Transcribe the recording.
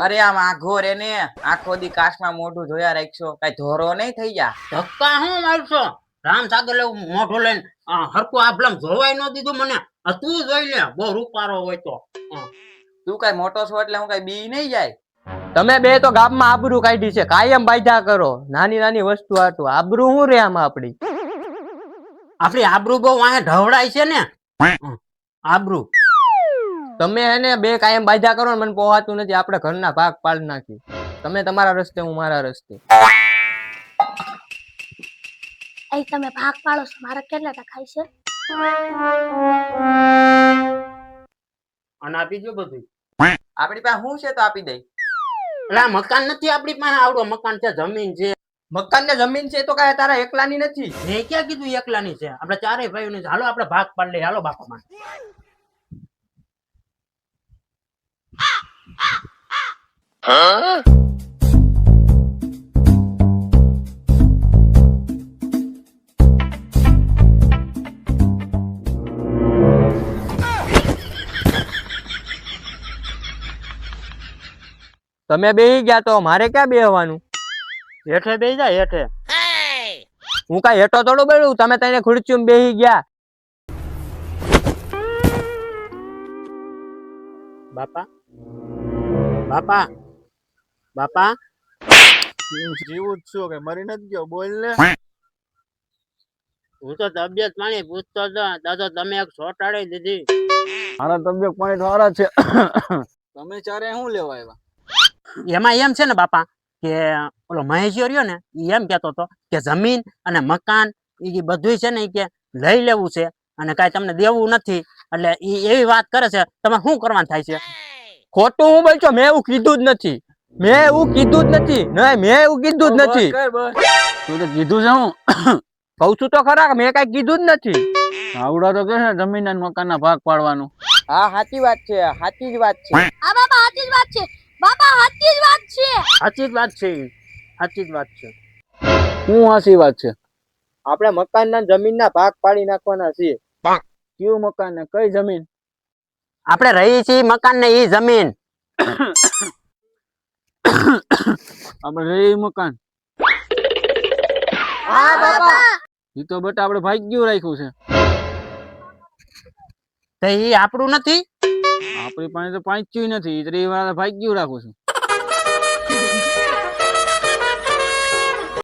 અરે આમ આઘો રે ને, આખો દી કાચમાં મોઢું જોયા રાખશો, કઈ ધોરો નહીં થઈ જા. ધક્કા હું મારશો? રામ સાગર મોઢું લઈને હરકું આભલમ જોવાય ન દીધું મને. તું જોઈ લે, બહુ રૂપારો હોય તો. તું કઈ મોટો છો એટલે હું કઈ બી નહીં જાય. તમે બે તો ગામમાં આબરૂ કાઢી છે, કાયમ બાયધા કરો નાની નાની વસ્તુ આટું આબરૂ શું રે આમાં આપડી આબરૂ બહુ વાહે ઢવડાય છે ને. આબરૂ તમે એને બે કાયમ બાયધા કરો ને મને પોહાતું નથી. આપણે ઘરના ભાગ પાડી નાખી. તમે તમારા રસ્તે, હું મારા રસ્તે. એ તમે ભાગ પાડો છો, મારે કેટલા ટકા છે? અને આપી જો બધું. આપડી પાસે શું છે તો આપી દઈ. એટલે આ મકાન નથી આપડી પાસે, આવડો મકાન છે, જમીન છે. મકાન ને જમીન છે તો કઈ તારા એકલાની નથી. મેં ક્યાં કીધું એકલાની છે? આપણે ચારેય ભાઈઓની છે. હાલો આપણે ભાગ પાડી લઈએ. હાલો બાપામાં. તમે બેહી ગયા તો મારે ક્યાં બેહવાનું? હેઠે બેસી જાય હેઠે. હું કઈ હેઠો થોડું બેઠું, તમે તને ખુરચી બેહી ગયા. બાપા બાપા બાપા જીવું જ છું કે મરી નથી ગયો? બોલ ને. હું તો તબિયત પાણી પૂછતો હતો, દાદા તમે એક સોટાડી દીધી. મારા તબિયત પાણી સારા છે. તમે ચારે શું લેવા આવ્યા? એમાં એમ છે ને બાપા કે ઓલો મહેશિયો રહ્યો ને, ઈ એમ કેતો હતો કે જમીન અને મકાન એ બધું છે ને, કે લઈ લેવું છે અને કાંઈ તમને દેવું નથી. એટલે ઈ એવી વાત કરે છે. તમે શું કરવાનું થાય છે? ખોટું હું બોલছো? મેં એવું કીધું જ નથી. મેં એવું કીધું જ નથી. નહીં, મેં એવું કીધું જ નથી. તું તો કીધું છે. હું કઉ છું તો ખરા, મેં કઈ કીધું જ નથી. આવડા તો કે છે જમીન અને મકાન ના ભાગ પાડવાનું. હા, સાચી વાત છે, સાચી જ વાત છે. આ બાપા સાચી જ વાત છે. બાપા સાચી જ વાત છે. સાચી જ વાત છે. સાચી જ વાત છે. શું હાચી વાત છે? આપણે મકાન ના જમીન ના ભાગ પાડી નાખવાના છીએ. કયું મકાન ને કઈ જમીન? આપણે રહી છીએ મકાન ને ઈ જમીન. આપણે રહી મકાન. હા બાપા. ઈ તો બેટા આપણે ભાગ્યું રાખ્યું છે. તો ઈ આપણું નથી. આપણી પાસે તો પાંચ્યું નથી. ઈ વાર ભાગ્યું રાખું છું.